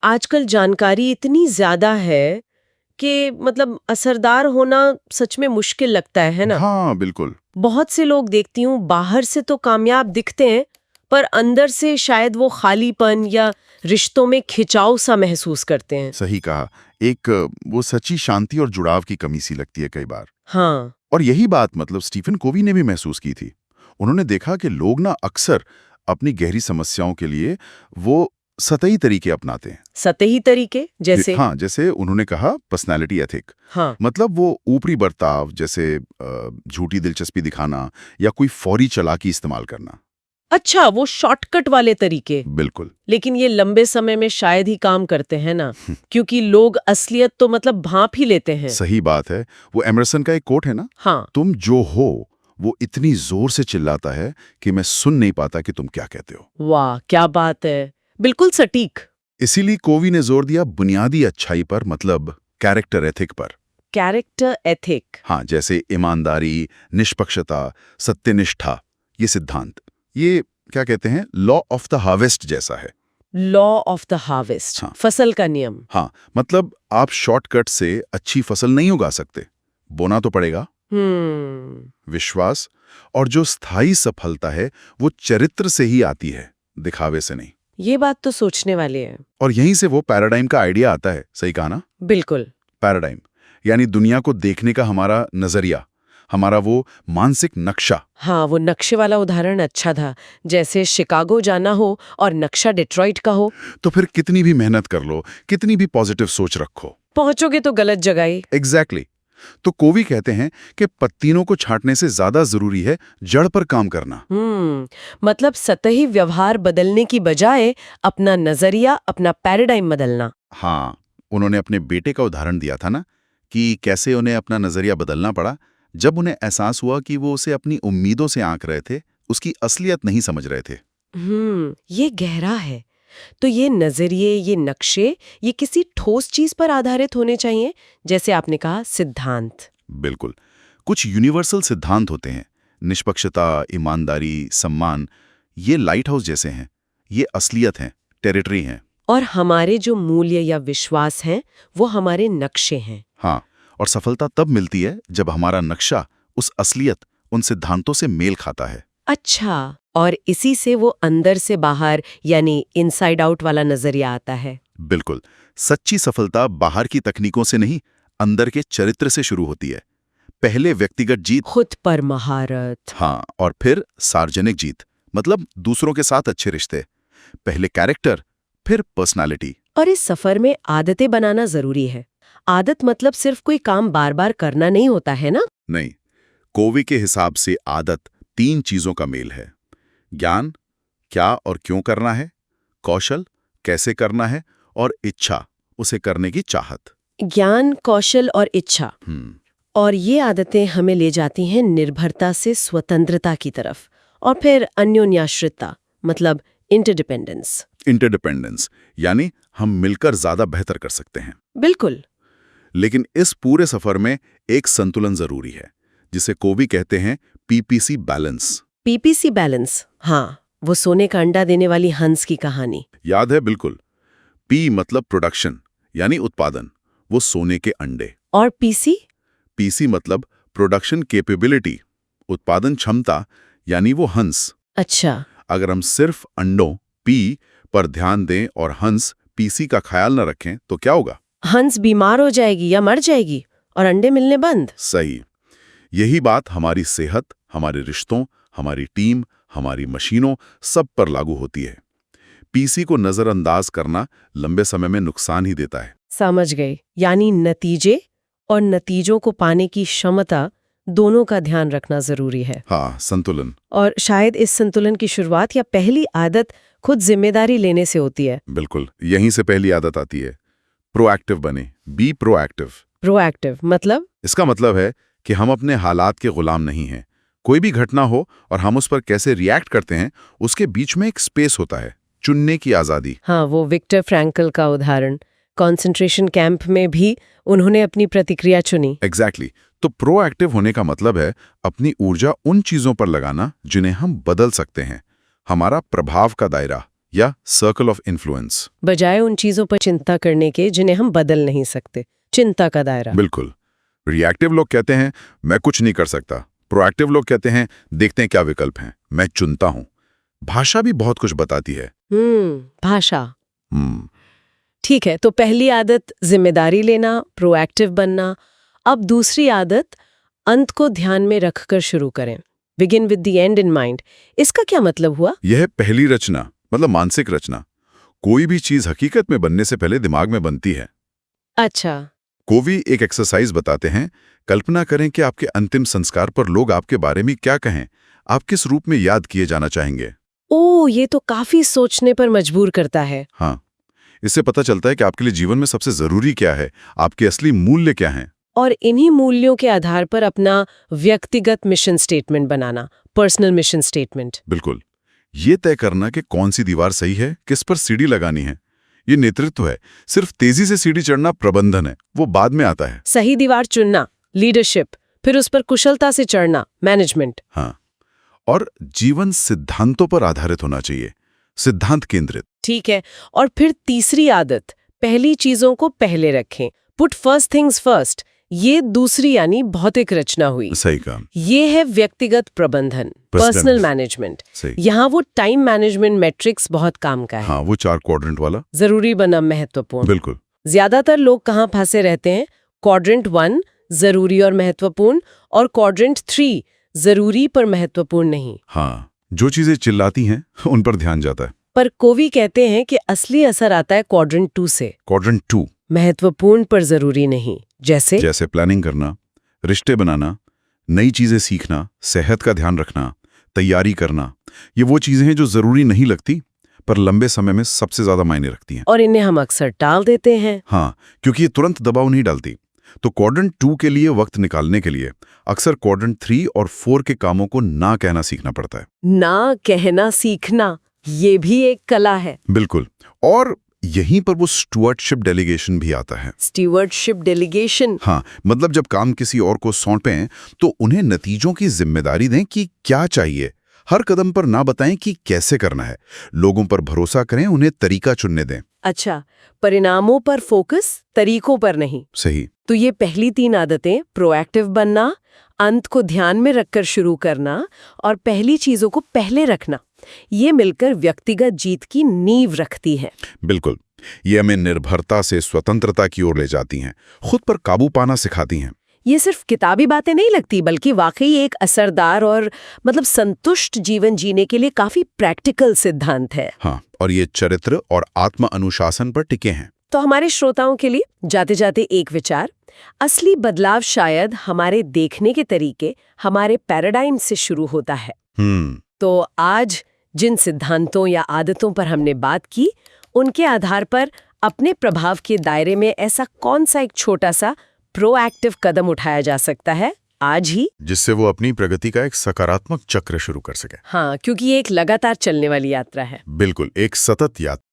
आजकल जानकारी इतनी ज्यादा है कि मतलब असरदार होना सच में मुश्किल लगता है ना? हाँ, बिल्कुल। बहुत से लोग देखती हूँ बाहर से तो कामयाब दिखते हैं, पर अंदर से शायद वो खालीपन या रिश्तों में खिंचाव सा महसूस करते हैं। सही कहा। एक वो सच्ची शांति और जुड़ाव की कमी सी लगती है कई बार। हाँ, और यही बात मतलब स्टीफन कोवी ने भी महसूस की थी। उन्होंने देखा कि लोग ना अक्सर अपनी गहरी समस्याओं के लिए वो सतही तरीके अपनाते हैं। सतही तरीके जैसे? हाँ, जैसे उन्होंने कहा पर्सनैलिटी एथिक। हाँ, मतलब वो ऊपरी बर्ताव जैसे झूठी दिलचस्पी दिखाना या कोई फौरी चालाकी इस्तेमाल करना। अच्छा, वो शॉर्टकट वाले तरीके। बिल्कुल। लेकिन ये लंबे समय में शायद ही काम करते हैं ना, क्योंकि लोग असलियत तो मतलब भांप ही लेते हैं। सही बात है। वो एमरसन का एक कोट है ना, हाँ, तुम जो हो वो इतनी जोर से चिल्लाता है कि मैं सुन नहीं पाता कि तुम क्या कहते हो। वाह क्या बात है, बिल्कुल सटीक। इसीलिए कोवी ने जोर दिया बुनियादी अच्छाई पर, मतलब कैरेक्टर एथिक पर। Character ethic. हाँ, जैसे ईमानदारी, निष्पक्षता, सत्यनिष्ठा, ये सिद्धांत, ये क्या कहते हैं, लॉ ऑफ द हार्वेस्ट जैसा है। लॉ ऑफ द हार्वेस्ट, हाँ। फसल का नियम। हाँ, मतलब आप शॉर्टकट से अच्छी फसल नहीं उगा सकते, बोना तो पड़ेगा। विश्वास और जो स्थायी सफलता है वो चरित्र से ही आती है, दिखावे से नहीं। ये बात तो सोचने वाली है। और यहीं से वो पैराडाइम का आइडिया आता है। सही कहा ना? बिल्कुल। पैराडाइम यानी दुनिया को देखने का हमारा नजरिया, हमारा वो मानसिक नक्शा। हाँ, वो नक्शे वाला उदाहरण अच्छा था, जैसे शिकागो जाना हो और नक्शा डिट्रॉइट का हो। तो फिर कितनी भी मेहनत कर लो, कितनी भी पॉजिटिव सोच रखो, पहुंचोगे तो गलत जगह ही। एग्जैक्टली। तो कोवी कहते हैं कि पत्तीनों को छांटने से ज्यादा जरूरी है जड़ पर काम करना। मतलब सतही व्यवहार बदलने की बजाय अपना नजरिया, अपना पैराडाइम बदलना। हाँ, उन्होंने अपने बेटे का उदाहरण दिया था ना, कि कैसे उन्हें अपना नजरिया बदलना पड़ा जब उन्हें एहसास हुआ कि वो उसे अपनी उम्मीदों से आंक रहे थे, उसकी असलियत नहीं समझ रहे थे। ये गहरा है। तो ये नजरिए, ये नक्शे, ये किसी ठोस चीज पर आधारित होने चाहिए, जैसे आपने कहा सिद्धांत। बिल्कुल। कुछ यूनिवर्सल सिद्धांत होते हैं, निष्पक्षता, ईमानदारी, सम्मान, ये लाइट हाउस जैसे हैं, ये असलियत हैं, टेरिटरी हैं। और हमारे जो मूल्य या विश्वास हैं, वो हमारे नक्शे हैं। हाँ, और सफलता तब मिलती है जब हमारा नक्शा उस असलियत, उन सिद्धांतों से मेल खाता है। अच्छा, और इसी से वो अंदर से बाहर यानी इनसाइड आउट वाला नजरिया आता है। बिल्कुल। सच्ची सफलता बाहर की तकनीकों से नहीं, अंदर के चरित्र से शुरू होती है। पहले व्यक्तिगत जीत, खुद पर महारत। हाँ, और फिर सार्वजनिक जीत, मतलब दूसरों के साथ अच्छे रिश्ते। पहले कैरेक्टर, फिर पर्सनालिटी। और इस सफर में आदतें बनाना जरूरी है। आदत मतलब सिर्फ कोई काम बार बार करना नहीं होता है ना? नहीं, कोवी के हिसाब से आदत 3 चीजों का मेल है। ज्ञान, क्या और क्यों करना है, कौशल, कैसे करना है, और इच्छा, उसे करने की चाहत। ज्ञान, कौशल और इच्छा। और ये आदतें हमें ले जाती हैं निर्भरता से स्वतंत्रता की तरफ, और फिर अन्योन्याश्रितता, मतलब इंटरडिपेंडेंस। इंटरडिपेंडेंस यानी हम मिलकर ज्यादा बेहतर कर सकते हैं। बिल्कुल। लेकिन इस पूरे सफर में एक संतुलन जरूरी है, जिसे कोवी कहते हैं पीपीसी बैलेंस। पीपीसी बैलेंस, हाँ, वो सोने का अंडा देने वाली हंस की कहानी। याद है? बिल्कुल। पी मतलब प्रोडक्शन यानी उत्पादन, वो सोने के अंडे। और पीसी? पीसी मतलब प्रोडक्शन कैपेबिलिटी, उत्पादन क्षमता, यानी वो हंस। अच्छा। अगर हम सिर्फ अंडों पी पर ध्यान दें और हंस पीसी का ख्याल न रखें तो क्या होगा? हंस बीमार हो जाएगी या मर जाएगी और अंडे मिलने बंद। सही। यही बात हमारी सेहत, हमारे रिश्तों, हमारी टीम, हमारी मशीनों, सब पर लागू होती है। पीसी को नजरअंदाज करना लंबे समय में नुकसान ही देता है। समझ गई। यानी नतीजे और नतीजों को पाने की क्षमता, दोनों का ध्यान रखना जरूरी है। हाँ, संतुलन। और शायद इस संतुलन की शुरुआत या पहली आदत खुद जिम्मेदारी लेने से होती है। बिल्कुल, यहीं से पहली आदत आती है। प्रोएक्टिव बने, बी प्रोएक्टिव। प्रोएक्टिव मतलब? इसका मतलब है कि हम अपने हालात के गुलाम नहीं हैं। कोई भी घटना हो और हम उस पर कैसे रिएक्ट करते हैं, उसके बीच में एक स्पेस होता है, चुनने की आजादी। हाँ, वो विक्टर फ्रैंकल का उदाहरण, कंसंट्रेशन कैंप में भी उन्होंने अपनी प्रतिक्रिया चुनी। एग्जैक्टली। तो प्रोएक्टिव होने का मतलब है अपनी ऊर्जा उन चीजों पर लगाना जिन्हें हम बदल सकते हैं, हमारा प्रभाव का दायरा, या सर्कल ऑफ इन्फ्लुएंस। बजाय उन चीजों पर चिंता करने के जिन्हें हम बदल नहीं सकते, चिंता का दायरा। बिल्कुल। रिएक्टिव लोग कहते हैं मैं कुछ नहीं कर सकता, प्रोएक्टिव लोग कहते हैं देखते हैं क्या विकल्प हैं, मैं चुनता हूं। भाषा भी बहुत कुछ बताती है। भाषा। ठीक है, तो पहली आदत जिम्मेदारी लेना, प्रोएक्टिव बनना। अब दूसरी आदत अंत को ध्यान में रखकर शुरू करें, begin with the and in mind. इसका क्या मतलब हुआ? यह पहली रचना, मतलब मानसिक रचना। कोई भी चीज हकीकत में बनने से पहले दिमाग में बनती है। अच्छा। कोवी एक एक्सरसाइज बताते हैं, कल्पना करें कि आपके अंतिम संस्कार पर लोग आपके बारे में क्या कहें, आप किस रूप में याद किए जाना चाहेंगे। ओह, ये तो काफी सोचने पर मजबूर करता है। हाँ, इससे पता चलता है कि आपके लिए जीवन में सबसे जरूरी क्या है, आपके असली मूल्य क्या हैं। और इन्हीं मूल्यों के आधार पर अपना व्यक्तिगत मिशन स्टेटमेंट बनाना, पर्सनल मिशन स्टेटमेंट। बिल्कुल। ये तय करना कि कौन सी दीवार सही है, किस पर सीढ़ी लगानी है, ये नेतृत्व है। सिर्फ तेजी से सीढ़ी चढ़ना प्रबंधन है, वो बाद में आता है। सही दीवार चुनना, लीडरशिप, फिर उस पर कुशलता से चढ़ना, मैनेजमेंट। हाँ, और जीवन सिद्धांतों पर आधारित होना चाहिए, सिद्धांत केंद्रित। ठीक है, और फिर तीसरी आदत, पहली चीजों को पहले रखें, पुट फर्स्ट थिंग्स फर्स्ट। ये दूसरी यानी भौतिक रचना हुई। सही काम। ये है व्यक्तिगत प्रबंधन, पर्सनल मैनेजमेंट। यहाँ वो टाइम मैनेजमेंट मैट्रिक्स बहुत काम का है। हाँ, वो 4 क्वाड्रेंट वाला। जरूरी बना महत्वपूर्ण। बिल्कुल। ज्यादातर लोग कहाँ फंसे रहते हैं? क्वाड्रेंट 1 जरूरी और महत्वपूर्ण, और क्वाड्रेंट 3 जरूरी पर महत्वपूर्ण नहीं। हाँ, जो चीजें चिल्लाती हैं उन पर ध्यान जाता है। पर कोवी कहते हैं कि असली असर आता है क्वाड्रेंट 2 से। क्वाड्रेंट 2 महत्वपूर्ण पर जरूरी नहीं। जैसे प्लानिंग करना, रिश्ते बनाना, नई चीजें सीखना, सेहत का ध्यान रखना, तैयारी करना। ये वो चीजें हैं जो जरूरी नहीं लगती पर लंबे समय में सबसे ज्यादा मायने रखती हैं। और इन्हें हम अक्सर टाल देते हैं। हाँ, क्योंकि ये तुरंत दबाव नहीं डालती। तो क्वाड्रेंट 2 के लिए वक्त निकालने के लिए अक्सर क्वाड्रेंट 3 और 4 के कामों को ना कहना सीखना पड़ता है। ना कहना सीखना, ये भी एक कला है। बिल्कुल। और यहीं पर वो स्टुअर्डशिप डेलीगेशन भी आता है। Stewardship delegation. हाँ, मतलब जब काम किसी और को सौंपें तो उन्हें नतीजों की जिम्मेदारी दें कि क्या चाहिए। हर कदम पर ना बताएं कि कैसे करना है। लोगों पर भरोसा करें, उन्हें तरीका चुनने दें। अच्छा, परिणामों पर फोकस, तरीकों पर नहीं। सही। तो ये पहली 3 आदतें, प्रोएक्टिव बनना, अंत को ध्यान में रखकर शुरू करना और पहली चीजों को पहले रखना, ये मिलकर व्यक्तिगत जीत की नींव रखती है। बिल्कुल। ये हमें निर्भरता से स्वतंत्रता की ओर ले जाती हैं, खुद पर काबू पाना सिखाती हैं। ये सिर्फ किताबी बातें नहीं लगती, बल्कि वाकई एक असरदार और संतुष्ट जीवन जीने के लिए काफी प्रैक्टिकल सिद्धांत है। हाँ, और ये चरित्र और आत्म अनुशासन पर टिके हैं। तो हमारे श्रोताओं के लिए जाते जाते एक विचार, असली बदलाव शायद हमारे देखने के तरीके, हमारे पैराडाइम से शुरू होता है। तो आज जिन सिद्धांतों या आदतों पर हमने बात की, उनके आधार पर अपने प्रभाव के दायरे में ऐसा कौन सा एक छोटा सा प्रोएक्टिव कदम उठाया जा सकता है आज ही, जिससे वो अपनी प्रगति का एक सकारात्मक चक्र शुरू कर सके। हाँ, क्योंकि ये एक लगातार चलने वाली यात्रा है। बिल्कुल, एक सतत यात्रा।